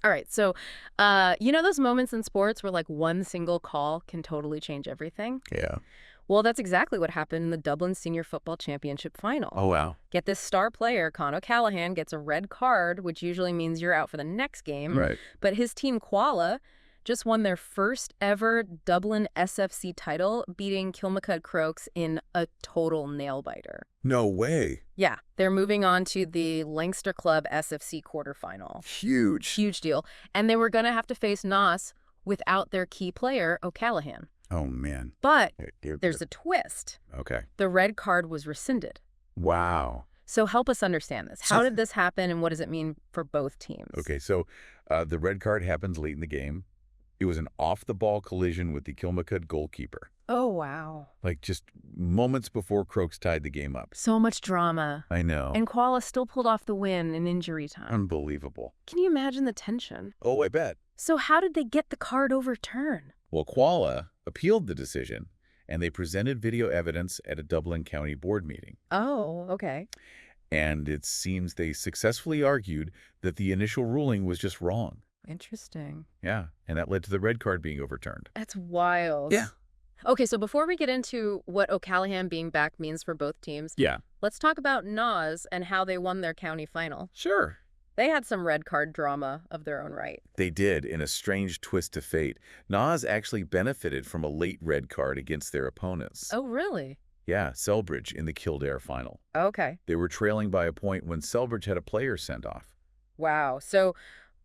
All right. So, those moments in sports where like one single call can totally change everything? Yeah. Well, that's exactly what happened in the Dublin Senior Football Championship final. Oh, wow. Get this, star player, Con O'Callaghan, gets a red card, which usually means you're out for the next game. Right. But his team, Koala, just won their first ever Dublin SFC title, beating Kilmacud Crokes in a total nail-biter. No way. Yeah, they're moving on to the Leinster Club SFC quarterfinal. Huge. Huge deal. And they were going to have to face Naas without their key player, O'Callaghan. Oh, man. But Dear, there's a twist. Okay. The red card was rescinded. Wow. So help us understand this. How did this happen, and what does it mean for both teams? Okay, so the red card happens late in the game. It was an off-the-ball collision with the Kilmacud goalkeeper. Oh, wow. Like just moments before Crokes tied the game up. So much drama. I know. And Koala still pulled off the win in injury time. Unbelievable. Can you imagine the tension? Oh, I bet. So how did they get the card overturned? Well, Koala appealed the decision, and they presented video evidence at a Dublin County Board meeting. Oh, okay. And it seems they successfully argued that the initial ruling was just wrong. Interesting. Yeah, and that led to the red card being overturned. That's wild. Yeah. Okay, so before we get into what O'Callaghan being back means for both teams, Yeah. let's talk about Naas and how they won their county final. Sure. They had some red card drama of their own right. They did, in a strange twist of fate. Naas actually benefited from a late red card against their opponents. Oh, really? Yeah, Selbridge in the Kildare final. Okay. They were trailing by a point when Selbridge had a player sent off. Wow. So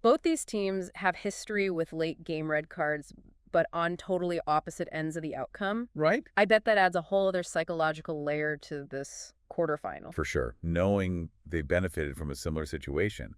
both these teams have history with late game red cards, but on totally opposite ends of the outcome. Right? I bet that adds a whole other psychological layer to this quarterfinal. For sure. Knowing they benefited from a similar situation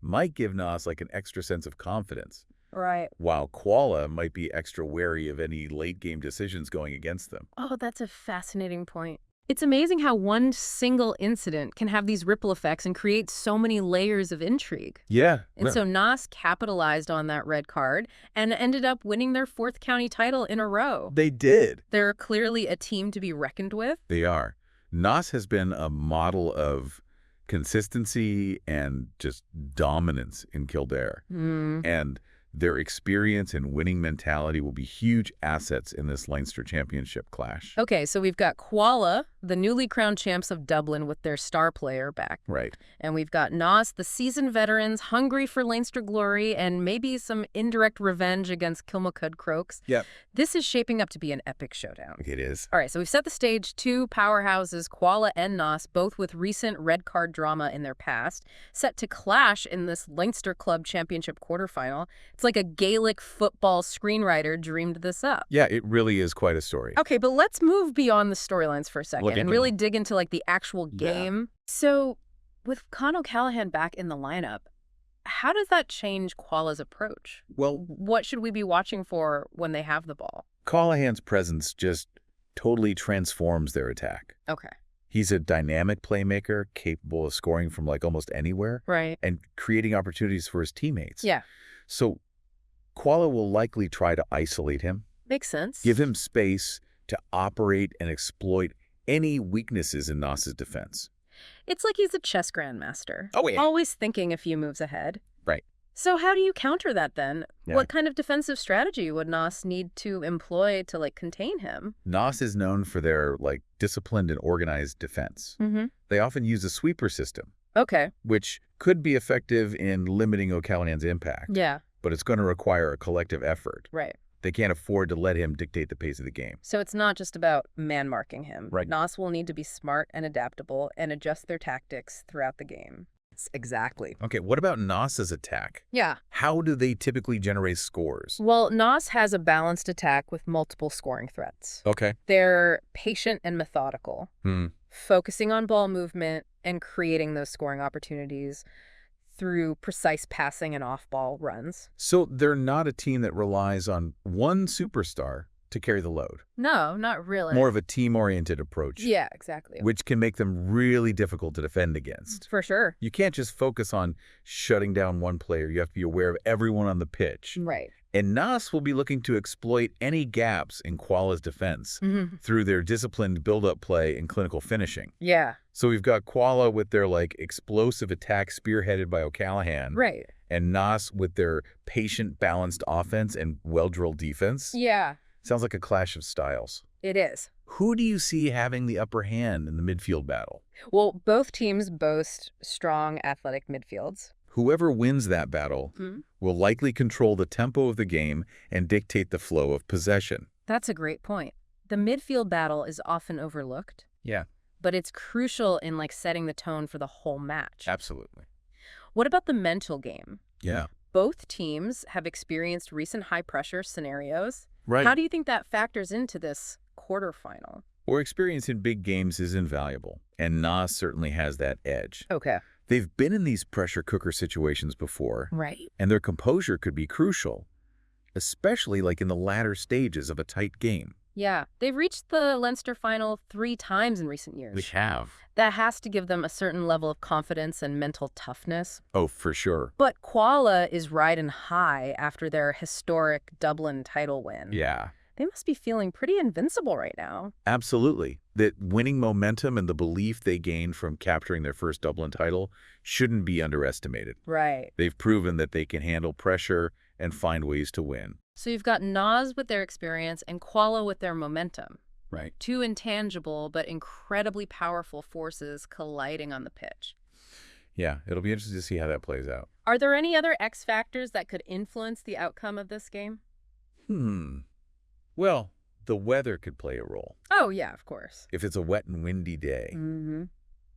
might give Naas like an extra sense of confidence, Right. while Koala might be extra wary of any late-game decisions going against them. Oh, that's a fascinating point. It's amazing how one single incident can have these ripple effects and create so many layers of intrigue. Yeah. And so Naas capitalized on that red card and ended up winning their fourth county title in a row. They did. They're clearly a team to be reckoned with. They are. Naas has been a model of consistency and just dominance in Kildare. And their experience and winning mentality will be huge assets in this Leinster Championship clash. Okay, so we've got Koala, the newly crowned champs of Dublin, with their star player back. Right. And we've got Naas, the seasoned veterans, hungry for Leinster glory and maybe some indirect revenge against Kilmacud Crokes. Yep. This is shaping up to be an epic showdown. It is. All right, so we've set the stage. Two powerhouses, Koala and Naas, both with recent red card drama in their past, set to clash in this Leinster Club Championship quarterfinal. It's like a Gaelic football screenwriter dreamed this up. Yeah, it really is quite a story. Okay, but let's move beyond the storylines for a second Look and into really dig into like the actual Yeah. game. So with Con O'Callaghan back in the lineup, how does that change Koala's approach? Well, What should we be watching for when they have the ball? Callahan's presence just totally transforms their attack. Okay. He's a dynamic playmaker capable of scoring from like almost anywhere Right. and creating opportunities for his teammates. Yeah. So Koala will likely try to isolate him, Makes sense. give him space to operate and exploit any weaknesses in Naas's defense. It's like he's a chess grandmaster. Oh, yeah. Always thinking a few moves ahead. Right. So how do you counter that then? Yeah. What kind of defensive strategy would Naas need to employ to like contain him? Naas is known for their like disciplined and organized defense. Mm-hmm. They often use a sweeper system, Okay. which could be effective in limiting O'Callaghan's impact. Yeah. But it's going to require a collective effort. Right. They can't afford to let him dictate the pace of the game. So it's not just about man-marking him. Right. Naas will need to be smart and adaptable and adjust their tactics throughout the game. Exactly. Okay, what about Naas's attack? Yeah. How do they typically generate scores? Well, Naas has a balanced attack with multiple scoring threats. Okay. They're patient and methodical, focusing on ball movement and creating those scoring opportunities through precise passing and off-ball runs. So they're not a team that relies on one superstar to carry the load. No, not really. More of a team-oriented approach. Yeah, exactly. Which can make them really difficult to defend against. For sure. You can't just focus on shutting down one player. You have to be aware of everyone on the pitch. Right. And Naas will be looking to exploit any gaps in Kuala's defense Mhm. through their disciplined build-up play and clinical finishing. Yeah, So we've got Kuala with their explosive attack spearheaded by O'Callahan, right. and Naas with their patient, balanced offense and well-drilled defense. Yeah, Sounds like a clash of styles. it is. Who do you see having the upper hand in the midfield battle? Well, both teams boast strong athletic midfields. Whoever wins that battle Hmm. will likely control the tempo of the game and dictate the flow of possession. That's a great point. The midfield battle is often overlooked, Yeah, but it's crucial in setting the tone for the whole match. absolutely. What about the mental game? Yeah. Both teams have experienced recent high-pressure scenarios. Right. How do you think that factors into this quarterfinal? Or experience in big games is invaluable, and Naas certainly has that edge. Okay. They've been in these pressure cooker situations before, Right. and their composure could be crucial, especially in the latter stages of a tight game. Yeah, they've reached the Leinster final 3 times in recent years. have. That has to give them a certain level of confidence and mental toughness. Oh, for sure. But Kuala is riding high after their historic Dublin title win. Yeah, They must be feeling pretty invincible right now. absolutely. That winning momentum and the belief they gained from capturing their first Dublin title shouldn't be underestimated. Right. They've proven that they can handle pressure and find ways to win. So you've got Naas with their experience and Kuala with their momentum. Right. 2 intangible but incredibly powerful forces colliding on the pitch. Yeah, it'll be interesting to see how that plays out. Are there any other X factors that could influence the outcome of this game? Well, the weather could play a role. Oh, yeah, of course. If it's a wet and windy day, Mm-hmm.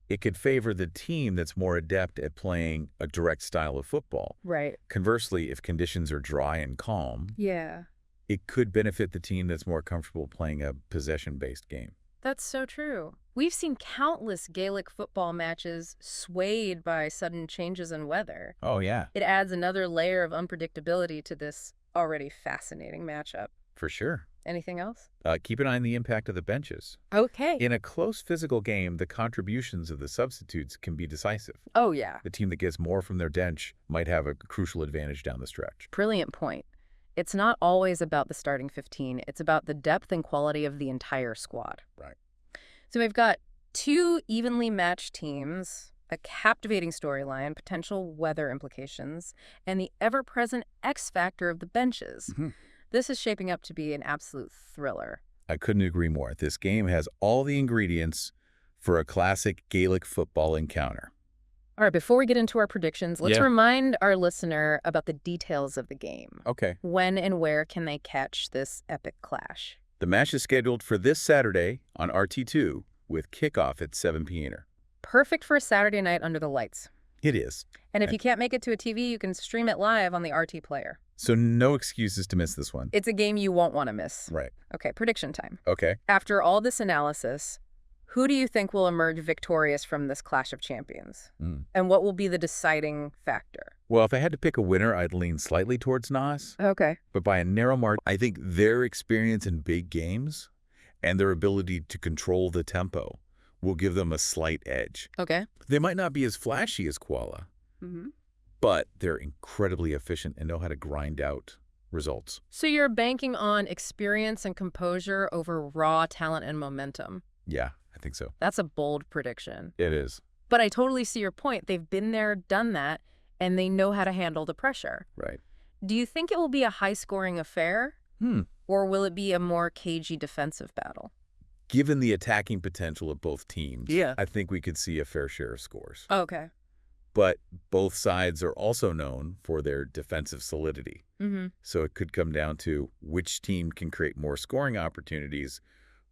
it could favor the team that's more adept at playing a direct style of football. Right. Conversely, if conditions are dry and calm, Yeah. it could benefit the team that's more comfortable playing a possession-based game. That's so true. We've seen countless Gaelic football matches swayed by sudden changes in weather. Oh, yeah. It adds another layer of unpredictability to this already fascinating matchup. For sure. Anything else? Keep an eye on the impact of the benches. Okay. In a close physical game, the contributions of the substitutes can be decisive. Oh, yeah. The team that gets more from their bench might have a crucial advantage down the stretch. Brilliant point. It's not always about the starting 15. It's about the depth and quality of the entire squad. Right. So we've got 2 evenly matched teams, a captivating storyline, potential weather implications, and the ever-present X factor of the benches. Mhm. This is shaping up to be an absolute thriller. I couldn't agree more. This game has all the ingredients for a classic Gaelic football encounter. All right, before we get into our predictions, let's Yeah. remind our listener about the details of the game. Okay. When and where can they catch this epic clash? The match is scheduled for this Saturday on RT2 with kickoff at 7 p.m. Perfect for a Saturday night under the lights. It is. And if you can't make it to a TV, you can stream it live on the RT player. So no excuses to miss this one. It's a game you won't want to miss. Right. Okay, prediction time. Okay. After all this analysis, who do you think will emerge victorious from this Clash of Champions? Mm. And what will be the deciding factor? Well, if I had to pick a winner, I'd lean slightly towards Naas, Okay. but by a narrow margin. I think their experience in big games and their ability to control the tempo will give them a slight edge. Okay. They might not be as flashy as Kuala, Mm-hmm. but they're incredibly efficient and know how to grind out results. So you're banking on experience and composure over raw talent and momentum. Yeah, I think so. That's a bold prediction. It is. But I totally see your point. They've been there, done that, and they know how to handle the pressure. Right. Do you think it will be a high-scoring affair? Or will it be a more cagey defensive battle? Given the attacking potential of both teams, Yeah. I think we could see a fair share of scores. Okay. But both sides are also known for their defensive solidity. Mm-hmm. So it could come down to which team can create more scoring opportunities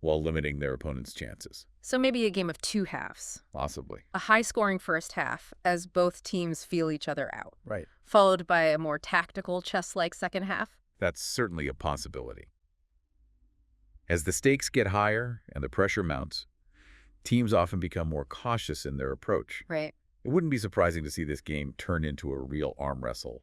while limiting their opponent's chances. So maybe a game of 2 halves. Possibly. A high-scoring first half as both teams feel each other out, Right. followed by a more tactical, chess-like second half. That's certainly a possibility. As the stakes get higher and the pressure mounts, teams often become more cautious in their approach. Right. It wouldn't be surprising to see this game turn into a real arm wrestle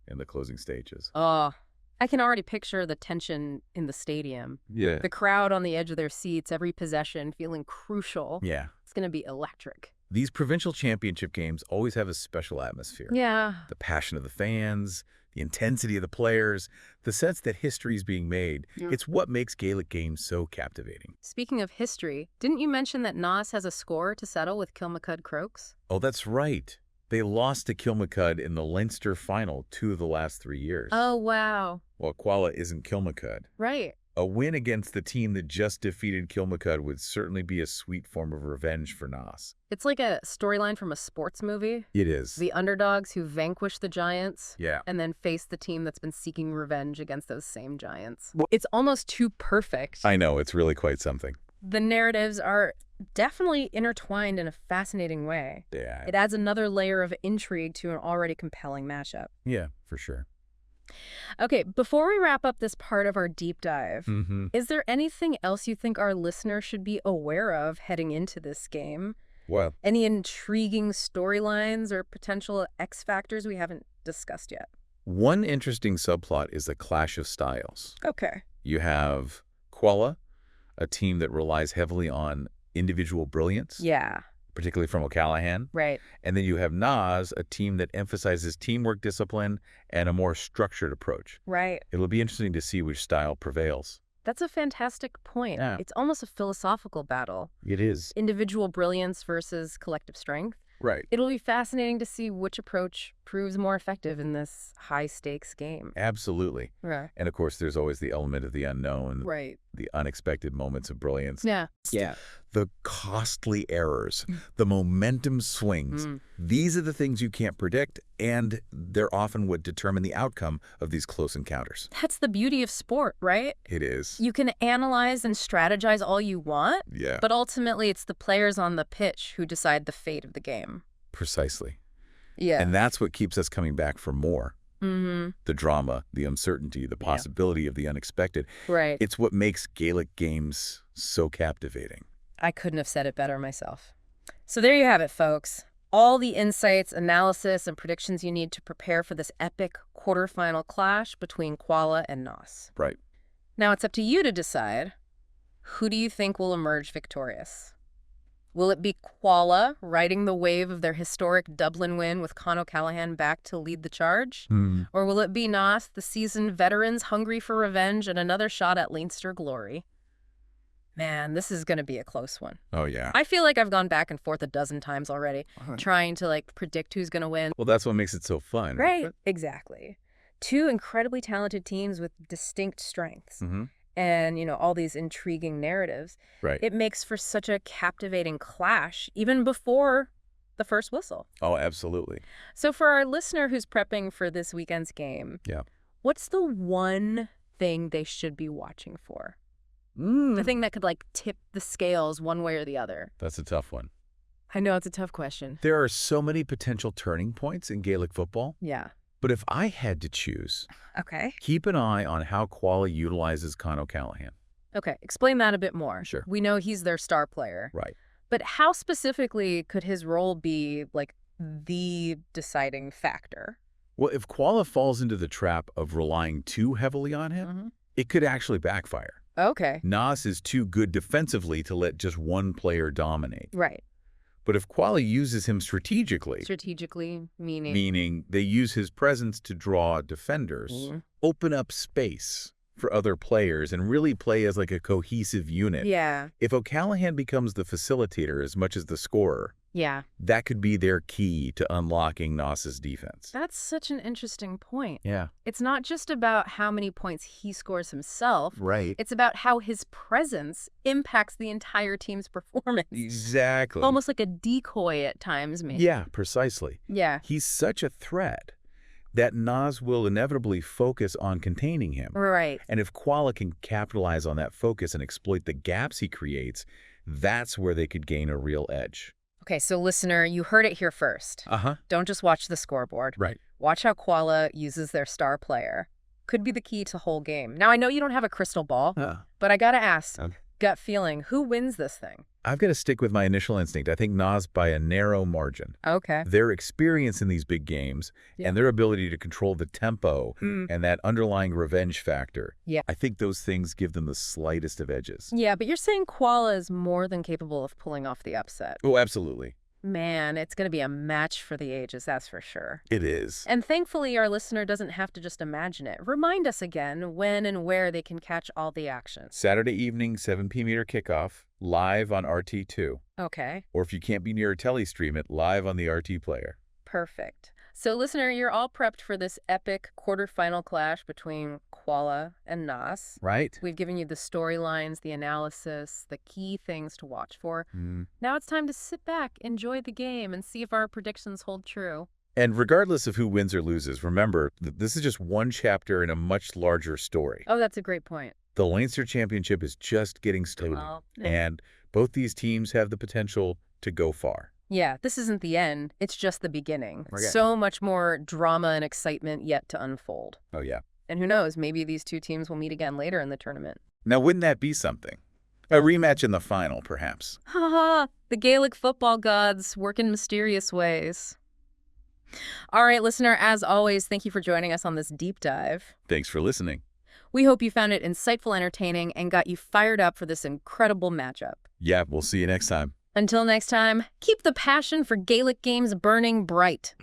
in the closing stages. Oh, I can already picture the tension in the stadium. Yeah. The crowd on the edge of their seats, every possession feeling crucial. Yeah. It's going to be electric. These provincial championship games always have a special atmosphere. Yeah. The passion of the fans, the intensity of the players, the sense that history is being made. Yeah. It's what makes Gaelic games so captivating. Speaking of history, didn't you mention that Naas has a score to settle with Kilmacud Crokes? Oh, that's right. They lost to Kilmacud in the Leinster final 2 of the last 3 years. Oh, wow. Well, Quala isn't Kilmacud. Right. A win against the team that just defeated Kilmacud would certainly be a sweet form of revenge for Naas. It's like a storyline from a sports movie. It is. The underdogs who vanquish the giants Yeah. and then face the team that's been seeking revenge against those same giants. It's almost too perfect. I know, it's really quite something. The narratives are definitely intertwined in a fascinating way. Yeah. It adds another layer of intrigue to an already compelling mashup. Yeah, for sure. Okay, before we wrap up this part of our deep dive, Mm-hmm. is there anything else you think our listeners should be aware of heading into this game? Well, Any intriguing storylines or potential X factors we haven't discussed yet? one interesting subplot is the clash of styles. Okay. You have Quala, a team that relies heavily on individual brilliance, Yeah, particularly from O'Callaghan. right. And then you have Naas, a team that emphasizes teamwork discipline and a more structured approach. Right. It'll be interesting to see which style prevails. That's a fantastic point. Yeah. It's almost a philosophical battle. It is. Individual brilliance versus collective strength. Right. It'll be fascinating to see which approach proves more effective in this high-stakes game. Absolutely. Right. And of course, there's always the element of the unknown, Right. the unexpected moments of brilliance. Yeah. The costly errors, the momentum swings. These are the things you can't predict, and they're often what determine the outcome of these close encounters. That's the beauty of sport, right? It is. You can analyze and strategize all you want, Yeah, but ultimately it's the players on the pitch who decide the fate of the game. precisely. Yeah. And that's what keeps us coming back for more. Mm-hmm. The drama, the uncertainty, the possibility of the unexpected. Right. It's what makes Gaelic games so captivating. I couldn't have said it better myself. So there you have it, folks. All the insights, analysis, and predictions you need to prepare for this epic quarterfinal clash between Quala and Naas. Right. Now it's up to you to decide, who do you think will emerge victorious? Will it be Quala riding the wave of their historic Dublin win with Con O'Callaghan back to lead the charge? Or will it be Naas, the seasoned veterans hungry for revenge and another shot at Leinster glory? Man, this is going to be a close one. Oh, yeah. I feel like I've gone back and forth a dozen times already, trying to predict who's going to win. Well, that's what makes it so fun. Right, exactly. Two incredibly talented teams with distinct strengths. Mm-hmm. And, all these intriguing narratives. Right. It makes for such a captivating clash, even before the first whistle. Oh, absolutely. So for our listener who's prepping for this weekend's game, Yeah. what's the one thing they should be watching for? The thing that could, tip the scales one way or the other. That's a tough one. I know it's a tough question. There are so many potential turning points in Gaelic football, Yeah. but if I had to choose, Okay. keep an eye on how Quala utilizes Con O'Callaghan. Okay, explain that a bit more. Sure. We know he's their star player. Right. But how specifically could his role be, the deciding factor? Well, if Quala falls into the trap of relying too heavily on him, it could actually backfire. Okay. Naas is too good defensively to let just one player dominate. Right. But if Quala uses him strategically, Strategically, meaning? meaning they use his presence to draw defenders, open up space for other players, and really play as a cohesive unit. Yeah. If O'Callaghan becomes the facilitator as much as the scorer, Yeah. that could be their key to unlocking Naas's defense. That's such an interesting point. Yeah. It's not just about how many points he scores himself. Right. It's about how his presence impacts the entire team's performance. Exactly. Almost like a decoy at times, maybe. Yeah, precisely. Yeah. He's such a threat that Naas will inevitably focus on containing him. Right. And if Quala can capitalize on that focus and exploit the gaps he creates, that's where they could gain a real edge. Okay, so listener, you heard it here first. Uh-huh. Don't just watch the scoreboard. Right. Watch how Quala uses their star player. Could be the key to the whole game. Now, I know you don't have a crystal ball, but I gotta ask, gut feeling, who wins this thing? I've got to stick with my initial instinct. I think Naas by a narrow margin. Okay. Their experience in these big games and their ability to control the tempo and that underlying revenge factor, I think those things give them the slightest of edges. Yeah, but you're saying Quala is more than capable of pulling off the upset. Oh, absolutely. Man, it's going to be a match for the ages, that's for sure. It is. And thankfully, our listener doesn't have to just imagine it. Remind us again when and where they can catch all the action. Saturday evening, 7 p.m. kickoff, live on RT2. Okay, Or if you can't be near a telestream it, live on the RT player. perfect. So, listener, you're all prepped for this epic quarterfinal clash between Koala and Naas. Right? We've given you the storylines, the analysis, the key things to watch for. Mm. Now it's time to sit back, enjoy the game, and see if our predictions hold true. And regardless of who wins or loses, remember that this is just one chapter in a much larger story. Oh, that's a great point. The Leinster Championship is just getting started, and both these teams have the potential to go far. Yeah, this isn't the end. It's just the beginning. Okay. So much more drama and excitement yet to unfold. Oh, yeah. And who knows, maybe these two teams will meet again later in the tournament. Now, wouldn't that be something? A rematch in the final, perhaps. Ha ha! The Gaelic football gods work in mysterious ways. All right, listener, as always, thank you for joining us on this deep dive. Thanks for listening. We hope you found it insightful, entertaining, and got you fired up for this incredible matchup. Yeah, we'll see you next time. Until next time, keep the passion for Gaelic games burning bright.